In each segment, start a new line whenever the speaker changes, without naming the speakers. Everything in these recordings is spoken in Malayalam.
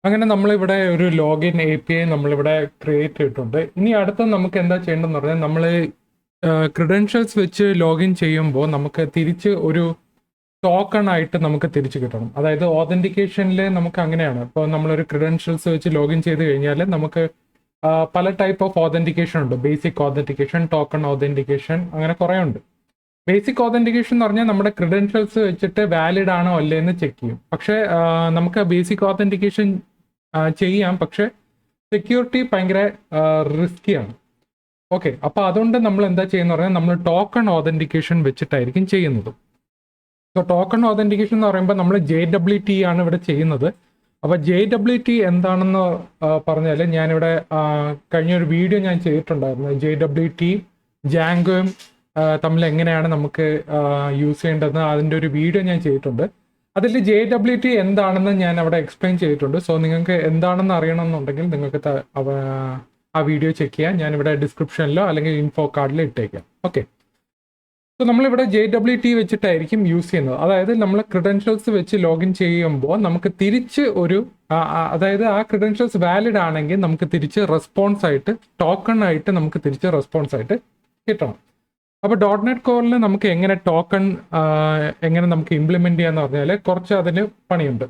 അങ്ങനെ നമ്മളിവിടെ ഒരു ലോഗിൻ API നമ്മളിവിടെ ക്രിയേറ്റ് ചെയ്തിട്ടുണ്ട്. ഇനി അടുത്ത നമുക്ക് എന്താ ചെയ്യേണ്ടതെന്ന് പറഞ്ഞാൽ നമ്മൾ ക്രിഡൻഷ്യൽസ് വെച്ച് ലോഗിൻ ചെയ്യുമ്പോൾ നമുക്ക് തിരിച്ച് ഒരു ടോക്കൺ ആയിട്ട് നമുക്ക് തിരിച്ച് കിട്ടണം. അതായത് ഓതന്റിക്കേഷനിൽ നമുക്ക് അങ്ങനെയാണ്. ഇപ്പോൾ നമ്മളൊരു ക്രിഡൻഷ്യൽസ് വെച്ച് ലോഗിൻ ചെയ്ത് കഴിഞ്ഞാൽ നമുക്ക് പല ടൈപ്പ് ഓഫ് ഓതന്റിക്കേഷൻ ഉണ്ട്. ബേസിക് ഓതന്റിക്കേഷൻ, ടോക്കൺ ഓതന്റിക്കേഷൻ, അങ്ങനെ കുറേ ഉണ്ട്. ബേസിക് ഓതന്റിക്കേഷൻ എന്ന് പറഞ്ഞാൽ നമ്മുടെ ക്രിഡൻഷ്യൽസ് വെച്ചിട്ട് വാലിഡ് ആണോ അല്ലേ എന്ന് ചെക്ക് ചെയ്യും. പക്ഷേ നമുക്ക് ബേസിക് ഓതന്റിക്കേഷൻ ചെയ്യാം, പക്ഷേ സെക്യൂരിറ്റി ഭയങ്കര റിസ്കിയാണ്. ഓക്കെ, അപ്പോൾ അതുകൊണ്ട് നമ്മൾ എന്താ ചെയ്യുന്ന പറഞ്ഞാൽ നമ്മൾ ടോക്കൺ ഓതന്റിക്കേഷൻ വെച്ചിട്ടായിരിക്കും ചെയ്യുന്നത്. സോ ടോക്കൺ ഓതന്റിക്കേഷൻ എന്ന് പറയുമ്പോൾ നമ്മൾ JWT ആണ് ഇവിടെ ചെയ്യുന്നത്. അപ്പോൾ JWT എന്താണെന്ന് പറഞ്ഞാൽ ഞാനിവിടെ കഴിഞ്ഞൊരു വീഡിയോ ഞാൻ ചെയ്തിട്ടുണ്ടായിരുന്നു. JWT ജാങ്കോയും തമ്മിൽ എങ്ങനെയാണ് നമുക്ക് യൂസ് ചെയ്യേണ്ടതെന്ന് അതിൻ്റെ ഒരു വീഡിയോ ഞാൻ ചെയ്തിട്ടുണ്ട്. അതിൽ JWT എന്താണെന്ന് ഞാൻ അവിടെ എക്സ്പ്ലെയിൻ ചെയ്തിട്ടുണ്ട്. സോ നിങ്ങൾക്ക് എന്താണെന്ന് അറിയണമെന്നുണ്ടെങ്കിൽ നിങ്ങൾക്ക് ആ വീഡിയോ ചെക്ക് ചെയ്യാം. ഞാനിവിടെ ഡിസ്ക്രിപ്ഷനിലോ അല്ലെങ്കിൽ ഇൻഫോ കാർഡിലോ ഇട്ടേക്കാം. ഓക്കെ, സോ നമ്മളിവിടെ JWT വെച്ചിട്ടായിരിക്കും യൂസ് ചെയ്യുന്നത്. അതായത് നമ്മൾ ക്രിഡൻഷ്യൽസ് വെച്ച് ലോഗിൻ ചെയ്യുമ്പോൾ നമുക്ക് തിരിച്ച് ഒരു അതായത് ആ ക്രിഡൻഷ്യൽസ് വാലിഡ് ആണെങ്കിൽ നമുക്ക് തിരിച്ച് റെസ്പോൺസ് ആയിട്ട് ടോക്കൺ ആയിട്ട് നമുക്ക് തിരിച്ച് റെസ്പോൺസ് ആയിട്ട് കിട്ടണം. അപ്പോൾ .NET കോറിൽ നമുക്ക് എങ്ങനെ ടോക്കൺ എങ്ങനെ നമുക്ക് ഇംപ്ലിമെന്റ് ചെയ്യാന്ന് പറഞ്ഞാൽ കുറച്ച് അതിന് പണിയുണ്ട്.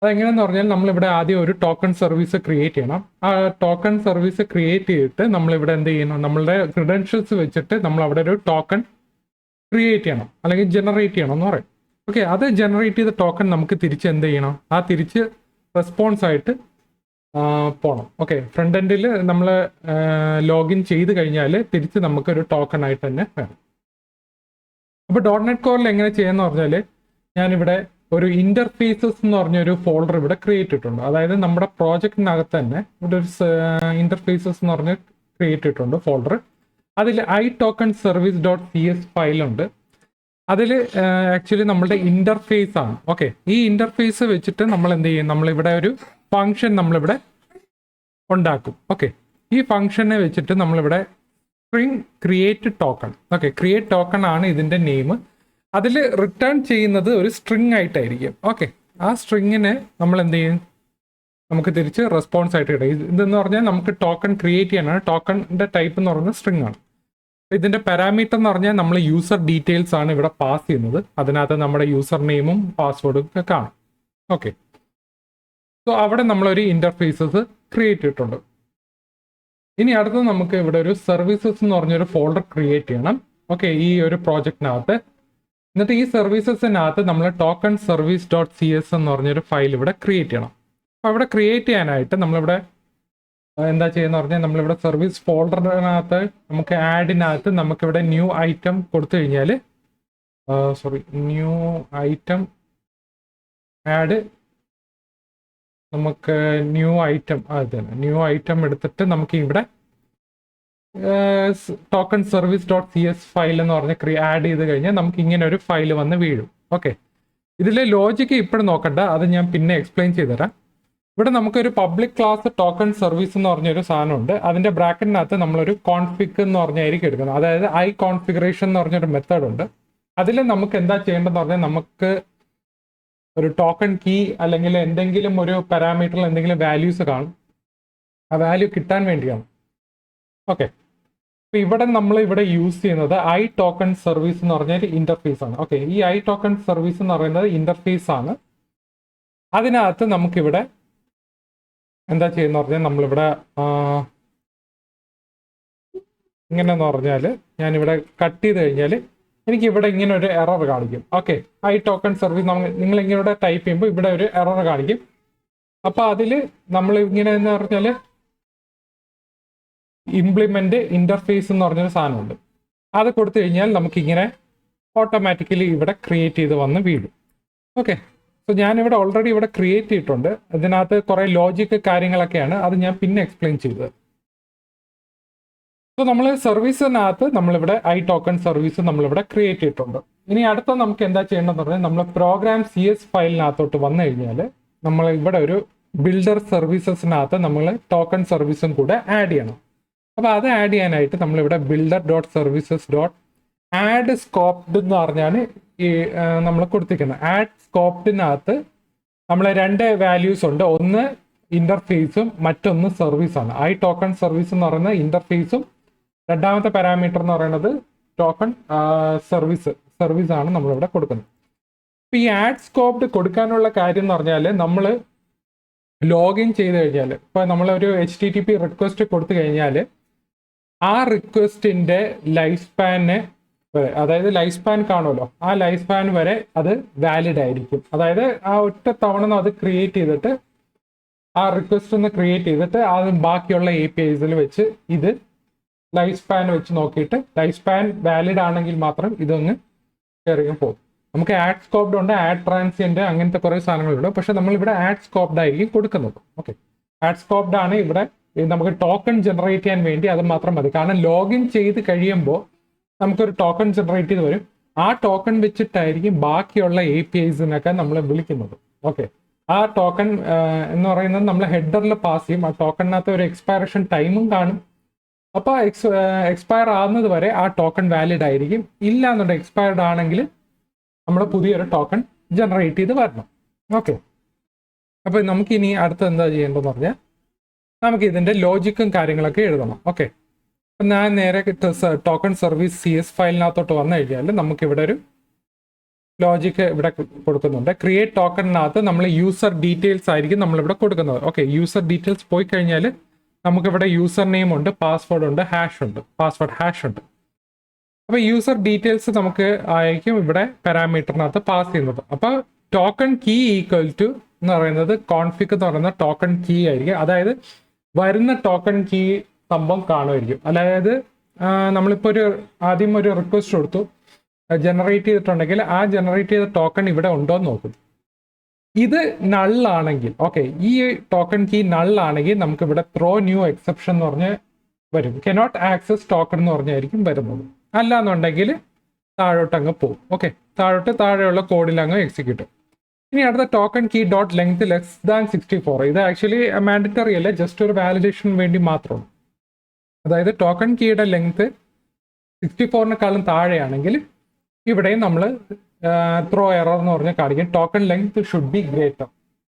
അതെങ്ങനെയെന്ന് പറഞ്ഞാൽ നമ്മളിവിടെ ആദ്യം ഒരു ടോക്കൺ സർവീസ് ക്രിയേറ്റ് ചെയ്യണം. ആ ടോക്കൺ സർവീസ് ക്രിയേറ്റ് ചെയ്തിട്ട് നമ്മളിവിടെ എന്ത് ചെയ്യണം, നമ്മളുടെ ക്രിഡൻഷ്യൽസ് വെച്ചിട്ട് നമ്മൾ അവിടെ ഒരു ടോക്കൺ ക്രിയേറ്റ് ചെയ്യണം അല്ലെങ്കിൽ ജനറേറ്റ് ചെയ്യണം എന്ന് പറയും. ഓക്കെ, അത് ജനറേറ്റ് ചെയ്ത ടോക്കൺ നമുക്ക് തിരിച്ച് എന്ത് ചെയ്യണം, ആ തിരിച്ച് റെസ്പോൺസ് ആയിട്ട് പോകണം. ഓക്കെ, ഫ്രണ്ട് എൻഡിൽ നമ്മൾ ലോഗിൻ ചെയ്ത് കഴിഞ്ഞാൽ തിരിച്ച് നമുക്കൊരു ടോക്കൺ ആയിട്ട് തന്നെ വേണം. അപ്പോൾ .NET കോറിൽ എങ്ങനെ ചെയ്യാന്ന് പറഞ്ഞാൽ ഞാനിവിടെ ഒരു ഇന്റർഫേസസ് എന്ന് പറഞ്ഞൊരു ഫോൾഡർ ഇവിടെ ക്രിയേറ്റ് ചെയ്തിട്ടുണ്ട്. അതായത് നമ്മുടെ പ്രോജക്റ്റിനകത്ത് തന്നെ ഇവിടെ ഒരു ഇന്റർഫേസസ് എന്ന് പറഞ്ഞ് ക്രിയേറ്റ് ചെയ്തിട്ടുണ്ട് ഫോൾഡർ. അതിൽ iTokenService.cs ഫയലുണ്ട്. അതിൽ ആക്ച്വലി നമ്മളുടെ ഇന്റർഫേസ് ആണ്. ഓക്കെ, ഈ ഇന്റർഫേസ് വെച്ചിട്ട് നമ്മൾ എന്ത് ചെയ്യും, നമ്മളിവിടെ ഒരു ഫംഗ്ഷൻ നമ്മളിവിടെ ഉണ്ടാക്കും. ഓക്കെ, ഈ ഫംഗ്ഷനെ വെച്ചിട്ട് നമ്മളിവിടെ string create token. Okay, create token ആണ് ഇതിന്റെ നെയിം. അതിൽ റിട്ടേൺ ചെയ്യുന്നത് ഒരു സ്ട്രിങ് ആയിട്ടായിരിക്കും. ഓക്കെ, ആ സ്ട്രിങ്ങിനെ നമ്മൾ എന്ത് ചെയ്യും, നമുക്ക് തിരിച്ച് റെസ്പോൺസ് ആയിട്ട് കിട്ടും. ഇതെന്ന് പറഞ്ഞാൽ നമുക്ക് ടോക്കൺ ക്രിയേറ്റ് ചെയ്യാനാണ്. ടോക്കണിന്റെ ടൈപ്പ് എന്ന് പറയുന്നത് സ്ട്രിങ് ആണ്. ഇതിന്റെ പാരാമീറ്റർ എന്ന് പറഞ്ഞാൽ നമ്മൾ യൂസർ ഡീറ്റെയിൽസ് ആണ് ഇവിടെ പാസ് ചെയ്യുന്നത്. അതിനകത്ത് നമ്മുടെ യൂസർ നെയിമും പാസ്വേഡും ഒക്കെ കാണും. ഓക്കെ, സോ അവിടെ നമ്മളൊരു ഇന്റർഫേസസ് ക്രിയേറ്റ് ചെയ്തിട്ടുണ്ട്. ഇനി അടുത്തത് നമുക്ക് ഇവിടെ ഒരു സർവീസസ് എന്ന് പറഞ്ഞൊരു ഫോൾഡർ ക്രിയേറ്റ് ചെയ്യണം. ഓക്കെ, ഈ ഒരു പ്രോജക്റ്റിനകത്ത്. എന്നിട്ട് ഈ സർവീസസിനകത്ത് നമ്മൾ tokenservice.cs എന്ന് പറഞ്ഞൊരു ഫയൽ ഇവിടെ ക്രിയേറ്റ് ചെയ്യണം. അപ്പോൾ ഇവിടെ ക്രിയേറ്റ് ചെയ്യാനായിട്ട് നമ്മളിവിടെ എന്താ ചെയ്യുന്ന പറഞ്ഞാൽ നമ്മളിവിടെ സർവീസ് ഫോൾഡറിനകത്ത് നമുക്ക് ആഡിനകത്ത് നമുക്കിവിടെ ന്യൂ ഐറ്റം കൊടുത്തു കഴിഞ്ഞാൽ ന്യൂ ഐറ്റം ആഡ് നമുക്ക് ന്യൂ ഐറ്റം ന്യൂ ഐറ്റം എടുത്തിട്ട് നമുക്ക് ഇവിടെ tokenservice.cs ഫയൽ എന്ന് പറഞ്ഞ് ആഡ് ചെയ്ത് കഴിഞ്ഞാൽ നമുക്ക് ഇങ്ങനെ ഒരു ഫയൽ വന്ന് വീഴും. ഓക്കെ, ഇതിലെ ലോജിക്ക് ഇപ്പോഴും നോക്കണ്ട, അത് ഞാൻ പിന്നെ എക്സ്പ്ലെയിൻ ചെയ്തുതരാം. ഇവിടെ നമുക്കൊരു പബ്ലിക് ക്ലാസ് ടോക്കൺ സർവീസ് എന്ന് പറഞ്ഞൊരു സാധനമുണ്ട്. അതിന്റെ ബ്രാക്കറ്റിനകത്ത് നമ്മളൊരു കോൺഫിഗ് എന്ന് പറഞ്ഞായിരിക്കും എടുക്കുന്നത്. അതായത് കോൺഫിഗറേഷൻ എന്ന് പറഞ്ഞൊരു മെത്തേഡ് ഉണ്ട്. അതിൽ നമുക്ക് എന്താ ചെയ്യേണ്ടതെന്ന് പറഞ്ഞാൽ നമുക്ക് ഒരു ടോക്കൺ കീ അല്ലെങ്കിൽ എന്തെങ്കിലും ഒരു പാരാമീറ്ററിൽ എന്തെങ്കിലും വാല്യൂസ് കാണും. ആ വാല്യൂ കിട്ടാൻ വേണ്ടിയാണ്. ഓക്കെ, അപ്പോൾ ഇവിടെ നമ്മൾ ഇവിടെ യൂസ് ചെയ്യുന്നത് iTokenService എന്ന് പറഞ്ഞൊരു ഇന്റർഫേസ് ആണ്. ഓക്കെ, ഈ iTokenService എന്ന് പറയുന്നത് ഇന്റർഫേസ് ആണ്. അതിനകത്ത് നമുക്കിവിടെ എന്താ ചെയ്യുന്ന പറഞ്ഞാൽ നമ്മളിവിടെ ഇങ്ങനെയെന്ന് പറഞ്ഞാൽ ഞാനിവിടെ കട്ട് ചെയ്ത് കഴിഞ്ഞാൽ എനിക്ക് ഇവിടെ ഇങ്ങനെ ഒരു എറർ കാണിക്കും. ഓക്കെ, iTokenService നിങ്ങൾ ഇങ്ങനെ ടൈപ്പ് ചെയ്യുമ്പോൾ ഇവിടെ ഒരു എറർ കാണിക്കും. അപ്പോൾ അതിൽ നമ്മൾ ഇങ്ങനെ എന്ന് പറഞ്ഞാൽ ഇംപ്ലിമെന്റ് ഇന്റർഫേസ് എന്ന് പറഞ്ഞൊരു സാധനമുണ്ട്. അത് കൊടുത്തു കഴിഞ്ഞാൽ നമുക്കിങ്ങനെ ഓട്ടോമാറ്റിക്കലി ഇവിടെ ക്രിയേറ്റ് ചെയ്ത് വന്ന് വീഴും. ഓക്കെ, സോ ഞാനിവിടെ ഓൾറെഡി ഇവിടെ ക്രിയേറ്റ് ചെയ്തിട്ടുണ്ട്. ഇതിനകത്ത് കുറേ ലോജിക്ക് കാര്യങ്ങളൊക്കെയാണ്, അത് ഞാൻ പിന്നെ എക്സ്പ്ലെയിൻ ചെയ്തത്. സോ നമ്മൾ സർവീസിനകത്ത് നമ്മളിവിടെ iTokenService നമ്മളിവിടെ ക്രിയേറ്റ് ചെയ്തിട്ടുണ്ട്. ഇനി അടുത്ത നമുക്ക് എന്താ ചെയ്യേണ്ടതെന്ന് പറഞ്ഞാൽ നമ്മൾ പ്രോഗ്രാം CS ഫയലിനകത്തോട്ട് വന്നു കഴിഞ്ഞാൽ നമ്മൾ ഇവിടെ ഒരു ബിൽഡർ സർവീസസിനകത്ത് നമ്മൾ ടോക്കൺ സർവീസും കൂടെ ആഡ് ചെയ്യണം. അപ്പോൾ അത് ആഡ് ചെയ്യാനായിട്ട് നമ്മളിവിടെ builder.services.add scoped എന്ന് പറഞ്ഞാണ് ഈ നമ്മൾ കൊടുത്തിരിക്കുന്നത്. ആഡ് സ്കോപ്ഡിനകത്ത് നമ്മൾ രണ്ട് വാല്യൂസ് ഉണ്ട്. ഒന്ന് ഇന്റർഫേസും മറ്റൊന്ന് സർവീസാണ്. ഐ ടോക്കൺ സർവീസ് എന്ന് പറയുന്നത് ഇന്റർഫേസും രണ്ടാമത്തെ പാരാമീറ്റർ എന്ന് പറയുന്നത് ടോക്കൺ സർവീസ് ആണ് നമ്മളിവിടെ കൊടുക്കുന്നത്. ഇപ്പൊ ഈ ആഡ് സ്കോപ്ഡ് കൊടുക്കാനുള്ള കാര്യം എന്ന് പറഞ്ഞാൽ നമ്മൾ ലോഗിൻ ചെയ്ത് കഴിഞ്ഞാൽ ഇപ്പൊ നമ്മളൊരു HTTP റിക്വസ്റ്റ് കൊടുത്തു കഴിഞ്ഞാൽ ആ റിക്വസ്റ്റിന്റെ ലൈഫ് സ്പാന് വരെ, അതായത് ലൈഫ് സ്പാൻ കാണുമല്ലോ, ആ ലൈഫ് സ്പാൻ വരെ അത് വാലിഡ് ആയിരിക്കും. അതായത് ആ ഒറ്റ തവണ അത് ക്രിയേറ്റ് ചെയ്തിട്ട് ആ റിക്വസ്റ്റ് ഒന്ന് ക്രിയേറ്റ് ചെയ്തിട്ട് അത് ബാക്കിയുള്ള APIs വെച്ച് ഇത് ലൈഫ് സ്പാൻ വെച്ച് നോക്കിയിട്ട് ലൈഫ് സ്പാൻ വാലിഡ് ആണെങ്കിൽ മാത്രം ഇതൊന്ന് കയറിയും പോകും. നമുക്ക് ആഡ് സ്കോപ്ഡ് ഉണ്ട്, ആഡ് ട്രാൻസിയന്റ്, അങ്ങനത്തെ കുറേ സാധനങ്ങളുണ്ട്. പക്ഷെ നമ്മളിവിടെ ആഡ് സ്കോപ്ഡ് ആയിരിക്കും കൊടുക്കുന്നത്. ഓക്കെ, ആഡ് സ്കോപ്ഡ് ആണ് ഇവിടെ നമുക്ക് ടോക്കൺ ജനറേറ്റ് ചെയ്യാൻ വേണ്ടി അത് മാത്രം മതി. കാരണം ലോഗിൻ ചെയ്ത് കഴിയുമ്പോൾ നമുക്കൊരു ടോക്കൺ ജനറേറ്റ് ചെയ്ത് വരും. ആ ടോക്കൺ വെച്ചിട്ടായിരിക്കും ബാക്കിയുള്ള APIs-നൊക്കെ നമ്മൾ വിളിക്കുന്നത്. ഓക്കെ, ആ ടോക്കൺ എന്ന് പറയുന്നത് നമ്മൾ ഹെഡറിൽ പാസ് ചെയ്യും. ആ ടോക്കണിനകത്ത് ഒരു എക്സ്പയറേഷൻ ടൈമും കാണും. അപ്പോൾ എക്സ്പയർ ആകുന്നത് വരെ ആ ടോക്കൺ വാലിഡ് ആയിരിക്കും. ഇല്ല എന്നുണ്ടെങ്കിൽ എക്സ്പയർഡ് ആണെങ്കിൽ നമ്മൾ പുതിയൊരു ടോക്കൺ ജനറേറ്റ് ചെയ്ത് വരണം. ഓക്കെ, അപ്പോൾ നമുക്കിനി അടുത്ത് എന്താ ചെയ്യേണ്ടതെന്ന് പറഞ്ഞാൽ നമുക്ക് ഇതിൻ്റെ ലോജിക്കും കാര്യങ്ങളൊക്കെ എഴുതണം. ഓക്കെ, അപ്പം ഞാൻ നേരെ ടോക്കൺ സർവീസ് CS ഫയലിനകത്തോട്ട് വന്നു കഴിഞ്ഞാൽ നമുക്കിവിടെ ഒരു ലോജിക്ക് ഇവിടെ കൊടുക്കുന്നുണ്ട്. ക്രിയേറ്റ് ടോക്കണിനകത്ത് നമ്മൾ യൂസർ ഡീറ്റെയിൽസ് ആയിരിക്കും നമ്മളിവിടെ കൊടുക്കുന്നത്. ഓക്കെ, യൂസർ ഡീറ്റെയിൽസ് പോയി കഴിഞ്ഞാൽ നമുക്കിവിടെ യൂസർ നെയിം ഉണ്ട്, പാസ്വേഡ് ഉണ്ട്, പാസ്വേഡ് ഹാഷ് ഉണ്ട്. അപ്പോൾ യൂസർ ഡീറ്റെയിൽസ് നമുക്ക് ആയിരിക്കും ഇവിടെ പാരാമീറ്ററിനകത്ത് പാസ് ചെയ്യുന്നത്. അപ്പോൾ ടോക്കൺ കീ ഈക്വൽ ടു എന്ന് പറയുന്നത് കോൺഫിഗ് എന്ന് പറയുന്ന ടോക്കൺ കീ ആയിരിക്കും. അതായത് വരുന്ന ടോക്കൺ കീ സംഭവം കാണുമായിരിക്കും. അതായത് നമ്മളിപ്പോൾ ആദ്യം ഒരു റിക്വസ്റ്റ് കൊടുത്തു, ജനറേറ്റ് ചെയ്തിട്ടുണ്ടെങ്കിൽ ആ ജനറേറ്റ് ചെയ്ത ടോക്കൺ ഇവിടെ ഉണ്ടോ എന്ന് നോക്കും. ഇത് നള്ളാണെങ്കിൽ, ഓക്കെ, ഈ ടോക്കൺ കീ നള്ളാണെങ്കിൽ നമുക്ക് ഇവിടെ ത്രോ ന്യൂ എക്സെപ്ഷൻ എന്ന് പറഞ്ഞ് വരും. കനോട്ട് ആക്സസ് ടോക്കൺ എന്ന് പറഞ്ഞായിരിക്കും വരുന്നത്. അല്ല എന്നുണ്ടെങ്കിൽ താഴോട്ട് അങ്ങ് പോകും. ഓക്കെ, താഴെയുള്ള കോഡിൽ അങ്ങ് എക്സിക്യൂട്ട്. ഇനി അടുത്ത ടോക്കൺ കീ ഡോട്ട് ലെങ്ത് <64. ഇത് ആക്ച്വലി മാൻഡറ്ററി അല്ല, ജസ്റ്റ് ഒരു വാലിഡേഷന് വേണ്ടി മാത്രമാണ്. അതായത് ടോക്കൺ കീയുടെ ലെങ്ത് 64-നെക്കാളും താഴെയാണെങ്കിൽ ഇവിടെയും നമ്മൾ ത്രോ എറർ എന്ന് പറഞ്ഞ് കാണിക്കും. Token length should be greater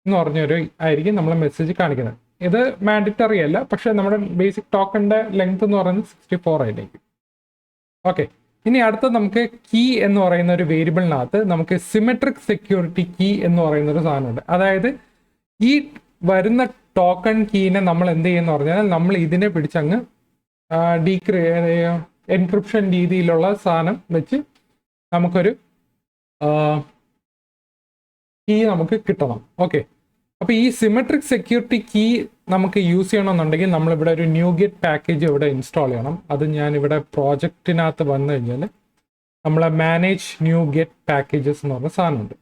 എന്ന് പറഞ്ഞൊരു ആയിരിക്കും നമ്മൾ മെസ്സേജ് കാണിക്കുന്നത്. ഇത് മാൻഡറ്ററി അല്ല, പക്ഷെ നമ്മുടെ ബേസിക് ടോക്കണിന്റെ ലെങ്ത് എന്ന് പറയുന്നത് 64 ആയിരിക്കും. ഓക്കെ, ഇനി അടുത്ത നമുക്ക് കീ എന്ന് പറയുന്ന ഒരു വേരിയബിളിനകത്ത് നമുക്ക് സിമെട്രിക് സെക്യൂരിറ്റി കീ എന്ന് പറയുന്ന ഒരു സാധനമുണ്ട്. അതായത് ഈ വരുന്ന ടോക്കൺ കീനെ നമ്മൾ എന്ത് ചെയ്യുന്ന പറഞ്ഞാൽ നമ്മൾ ഇതിനെ പിടിച്ചങ്ങ് എൻക്രിപ്ഷൻ രീതിയിലുള്ള സാധനം വെച്ച് നമുക്കൊരു കീ നമുക്ക് കിട്ടണം. ഓക്കെ, അപ്പോൾ ഈ സിമെട്രിക് സെക്യൂരിറ്റി കീ നമുക്ക് യൂസ് ചെയ്യണമെന്നുണ്ടെങ്കിൽ നമ്മളിവിടെ ഒരു ന്യൂഗെറ്റ് പാക്കേജ് ഇവിടെ ഇൻസ്റ്റാൾ ചെയ്യണം. അത് ഞാനിവിടെ പ്രോജക്റ്റിനകത്ത് വന്നു കഴിഞ്ഞാൽ നമ്മളെ മാനേജ് ന്യൂഗെറ്റ് പാക്കേജസ് എന്ന് പറഞ്ഞ സാധനമുണ്ട്.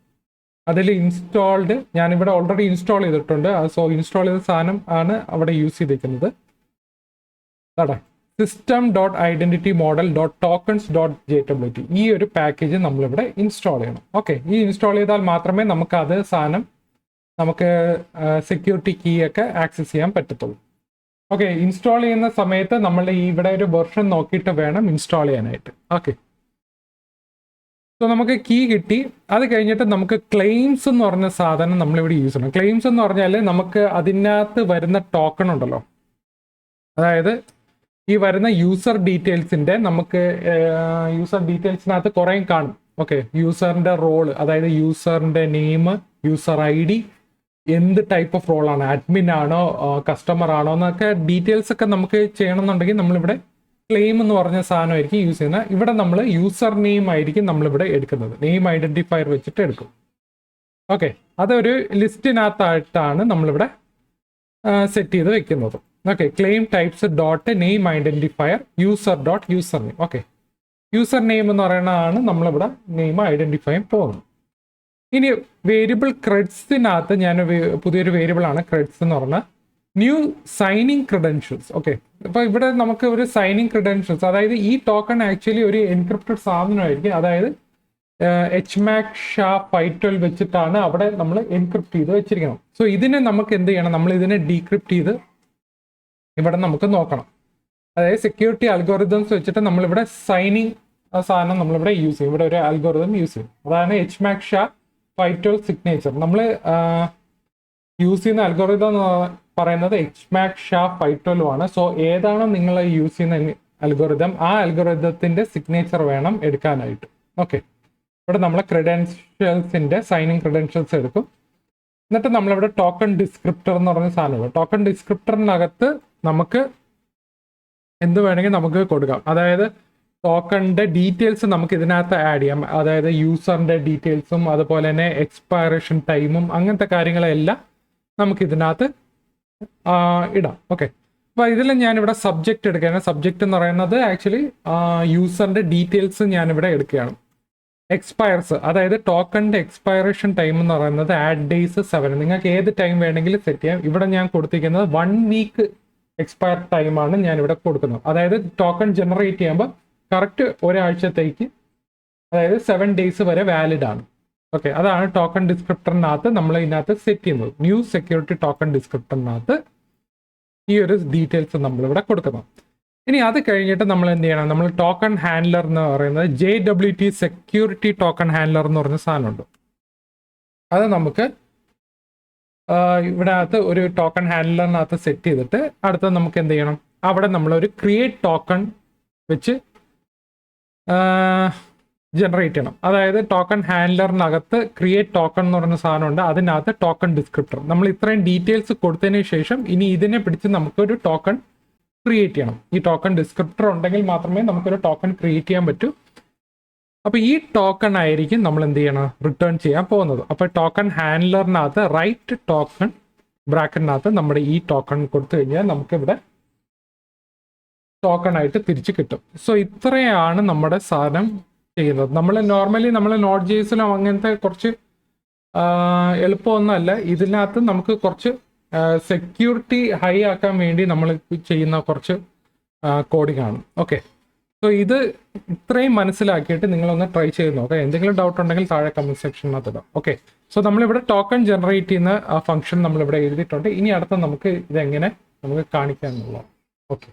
അതിൽ ഇൻസ്റ്റാൾഡ് ഞാനിവിടെ ഓൾറെഡി ഇൻസ്റ്റാൾ ചെയ്തിട്ടുണ്ട്. സോ ഇൻസ്റ്റാൾ ചെയ്ത സാധനം ആണ് അവിടെ യൂസ് ചെയ്തിരിക്കുന്നത്. അതെ, system.identitymodel.tokens.jwt ഈ ഒരു പാക്കേജ് നമ്മളിവിടെ ഇൻസ്റ്റാൾ ചെയ്യണം. ഓക്കെ, ഈ ഇൻസ്റ്റാൾ ചെയ്താൽ മാത്രമേ നമുക്ക് അത് സാധനം നമുക്ക് സെക്യൂരിറ്റി കീ ഒക്കെ ആക്സസ് ചെയ്യാൻ പറ്റത്തുള്ളൂ. ഓക്കെ, ഇൻസ്റ്റാൾ ചെയ്യുന്ന സമയത്ത് നമ്മൾ ഇവിടെ ഒരു വെർഷൻ നോക്കിയിട്ട് വേണം ഇൻസ്റ്റാൾ ചെയ്യാനായിട്ട്. ഓക്കെ, സോ നമുക്ക് കീ കിട്ടി. അത് കഴിഞ്ഞിട്ട് നമുക്ക് ക്ലെയിംസ് എന്ന് പറഞ്ഞ സാധനം നമ്മളിവിടെ യൂസ് ചെയ്യണം. ക്ലെയിംസ് എന്ന് പറഞ്ഞാൽ നമുക്ക് അതിനകത്ത് വരുന്ന ടോക്കൺ ഉണ്ടല്ലോ, അതായത് ഈ വരുന്ന യൂസർ ഡീറ്റെയിൽസിൻ്റെ നമുക്ക് യൂസർ ഡീറ്റെയിൽസിനകത്ത് കുറേ കാണും. ഓക്കെ, യൂസറിൻ്റെ റോള്, അതായത് യൂസറിൻ്റെ നെയിം, യൂസർ ID, എന്ത് ടൈപ്പ് ഓഫ് റോളാണ്, അഡ്മിൻ ആണോ കസ്റ്റമർ ആണോ എന്നൊക്കെ ഡീറ്റെയിൽസ് ഒക്കെ നമുക്ക് ചെയ്യണമെന്നുണ്ടെങ്കിൽ നമ്മളിവിടെ ക്ലെയിം എന്ന് പറഞ്ഞ സാധനമായിരിക്കും യൂസ് ചെയ്യുന്നത്. ഇവിടെ നമ്മൾ യൂസർ നെയിം ആയിരിക്കും നമ്മളിവിടെ എടുക്കുന്നത്. നെയിം ഐഡന്റിഫയർ വെച്ചിട്ട് എടുക്കും. ഓക്കെ, അതൊരു ലിസ്റ്റിനകത്തായിട്ടാണ് നമ്മളിവിടെ സെറ്റ് ചെയ്ത് വെക്കുന്നത്. Okay, claim types dot name identifier user name. Okay, user name എന്ന് പറയുന്നതാണ് നമ്മളിവിടെ നെയിം ഐഡന്റിഫൈ പോകുന്നത്. ഇനി വേരിയബിൾ ക്രെഡ്സിനകത്ത് ഞാൻ പുതിയൊരു വേരിയബിൾ ആണ് ക്രെഡ്സ് എന്ന് പറഞ്ഞാൽ ന്യൂ സൈനിങ് ക്രെഡൻഷ്യൽസ്. ഓക്കെ, അപ്പോൾ ഇവിടെ നമുക്ക് ഒരു സൈനിങ് ക്രെഡൻഷ്യൽസ്, അതായത് ഈ ടോക്കൺ ആക്ച്വലി ഒരു എൻക്രിപ്റ്റഡ് സാധനമായിരിക്കും. അതായത് HMAC SHA-512 വെച്ചിട്ടാണ് അവിടെ നമ്മൾ എൻക്രിപ്റ്റ് ചെയ്ത് വെച്ചിരിക്കണം. സോ ഇതിനെ നമുക്ക് എന്ത് ചെയ്യണം, നമ്മൾ ഇതിനെ ഡീക്രിപ്റ്റ് ചെയ്ത് ഇവിടെ നമുക്ക് നോക്കണം. അതായത് സെക്യൂരിറ്റി അൽഗോറിതംസ് വെച്ചിട്ട് നമ്മളിവിടെ സൈനിങ് സാധനം നമ്മളിവിടെ യൂസ് ചെയ്യും. ഇവിടെ ഒരു അൽഗോറിതം യൂസ് ചെയ്യും. അതാണ് HMAC SHA-512 സിഗ്നേച്ചർ. നമ്മൾ യൂസ് ചെയ്യുന്ന അൽഗോറിതം എന്ന് പറയുന്നത് എക്സ്മാക് ഷാ 512 ആണ്. സോ ഏതാണോ നിങ്ങൾ യൂസ് ചെയ്യുന്ന അൽഗോറിതം, ആ അൽഗോറിതത്തിന്റെ സിഗ്നേച്ചർ വേണം എടുക്കാനായിട്ട്. ഓക്കെ, ഇവിടെ നമ്മൾ ക്രെഡൻഷ്യൽസിന്റെ സൈനിങ് ക്രെഡൻഷ്യൽസ് എടുക്കും. എന്നിട്ട് നമ്മളിവിടെ ടോക്കൺ ഡിസ്ക്രിപ്റ്റർ എന്ന് പറഞ്ഞ സാധനമുണ്ട്. ടോക്കൺ ഡിസ്ക്രിപ്റ്ററിനകത്ത് നമുക്ക് എന്ത് വേണമെങ്കിൽ നമുക്ക് കൊടുക്കാം. അതായത് ടോക്കണിന്റെ ഡീറ്റെയിൽസ് നമുക്ക് ഇതിനകത്ത് ആഡ് ചെയ്യാം. അതായത് യൂസറിന്റെ ഡീറ്റെയിൽസും അതുപോലെ തന്നെ എക്സ്പയറേഷൻ ടൈമും അങ്ങനത്തെ കാര്യങ്ങളെല്ലാം നമുക്ക് ഇതിനകത്ത് ഇടാം. ഓക്കെ, അപ്പോൾ ഇതിൽ ഞാനിവിടെ സബ്ജക്റ്റ് എടുക്കുകയാണ്. സബ്ജക്റ്റ് എന്ന് പറയുന്നത് ആക്ച്വലി യൂസറിന്റെ ഡീറ്റെയിൽസ് ഞാനിവിടെ എടുക്കുകയാണ്. എക്സ്പയർസ്, അതായത് ടോക്കണിന്റെ എക്സ്പയറേഷൻ ടൈം എന്ന് പറയുന്നത് ആഡ് ഡേയ്സ് 7. നിങ്ങൾക്ക് ഏത് ടൈം വേണമെങ്കിലും സെറ്റ് ചെയ്യാം. ഇവിടെ ഞാൻ കൊടുത്തിരിക്കുന്നത് 1 വീക്ക് എക്സ്പയർ ടൈമാണ് ഞാൻ ഇവിടെ കൊടുക്കുന്നത്. അതായത് ടോക്കൺ ജനറേറ്റ് ചെയ്യുമ്പോൾ കറക്റ്റ് ഒരാഴ്ചത്തേക്ക്, അതായത് 7 ഡേയ്സ് വരെ വാലിഡ് ആണ്. ഓക്കെ, അതാണ് ടോക്കൺ ഡിസ്ക്രിപ്റ്ററിനകത്ത് നമ്മൾ ഇതിനകത്ത് സെറ്റ് ചെയ്യുന്നത്. ന്യൂ സെക്യൂരിറ്റി ടോക്കൺ ഡിസ്ക്രിപ്റ്ററിനകത്ത് ഈ ഒരു ഡീറ്റെയിൽസ് നമ്മളിവിടെ കൊടുക്കുന്നു. ഇനി അത് കഴിഞ്ഞിട്ട് നമ്മൾ എന്ത് ചെയ്യണം, നമ്മൾ ടോക്കൺ ഹാൻഡ്ലർ എന്ന് പറയുന്നത് JWT സെക്യൂരിറ്റി ടോക്കൺ ഹാൻഡ്ലർ എന്ന് പറഞ്ഞ സാധനമുണ്ട്. അത് നമുക്ക് ഇവിടെ അകത്ത് ഒരു ടോക്കൺ ഹാൻഡ്ലറിനകത്ത് സെറ്റ് ചെയ്തിട്ട് അടുത്ത നമുക്ക് എന്ത് ചെയ്യണം, അവിടെ നമ്മളൊരു ക്രിയേറ്റ് ടോക്കൺ വെച്ച് ജനറേറ്റ് ചെയ്യണം. അതായത് ടോക്കൺ ഹാൻഡ്ലറിനകത്ത് ക്രിയേറ്റ് ടോക്കൺ എന്ന് പറയുന്ന സാധനമുണ്ട്. അതിനകത്ത് ടോക്കൺ ഡിസ്ക്രിപ്റ്റർ, നമ്മൾ ഇത്രയും ഡീറ്റെയിൽസ് കൊടുത്തതിന് ശേഷം ഇനി ഇതിനെ പിടിച്ച് നമുക്കൊരു ടോക്കൺ ക്രിയേറ്റ് ചെയ്യണം. ഈ ടോക്കൺ ഡിസ്ക്രിപ്റ്റർ ഉണ്ടെങ്കിൽ മാത്രമേ നമുക്കൊരു ടോക്കൺ ക്രിയേറ്റ് ചെയ്യാൻ പറ്റൂ. അപ്പോൾ ഈ ടോക്കൺ ആയിരിക്കും നമ്മൾ എന്ത് ചെയ്യണം, റിട്ടേൺ ചെയ്യാൻ പോകുന്നത്. അപ്പോൾ ടോക്കൺ ഹാൻഡ്ലറിനകത്ത് റൈറ്റ് ടോക്കൺ ബ്രാക്കറ്റിനകത്ത് നമ്മുടെ ഈ ടോക്കൺ കൊടുത്തു കഴിഞ്ഞാൽ നമുക്കിവിടെ ടോക്കൺ ആയിട്ട് തിരിച്ച് കിട്ടും. സോ ഇത്രയാണ് നമ്മുടെ സാധനം ചെയ്യുന്നത്. നമ്മൾ നോർമലി നോട്ട് ജെയ്സിലും അങ്ങനത്തെ കുറച്ച് എളുപ്പമൊന്നുമല്ല. ഇതിനകത്ത് നമുക്ക് കുറച്ച് സെക്യൂരിറ്റി ഹൈ ആക്കാൻ വേണ്ടി നമ്മൾ ചെയ്യുന്ന കുറച്ച് കോഡിംഗ് ആണ്. ഓക്കെ, സോ ഇത് ഇത്രയും മനസ്സിലാക്കിയിട്ട് നിങ്ങളൊന്ന് ട്രൈ ചെയ്ത് നോക്കാം. എന്തെങ്കിലും ഡൗട്ട് ഉണ്ടെങ്കിൽ താഴെ കമന്റ് സെക്ഷനിനകത്ത് ഇടാം. ഓക്കെ, സോ നമ്മളിവിടെ ടോക്കൺ ജനറേറ്റ് ചെയ്യുന്ന ഫംഗ്ഷൻ നമ്മളിവിടെ എഴുതിയിട്ടുണ്ട്. ഇനി അടുത്ത നമുക്ക് ഇതെങ്ങനെ നമുക്ക് കാണിക്കാം എന്നുള്ളതാണ്. ഓക്കെ.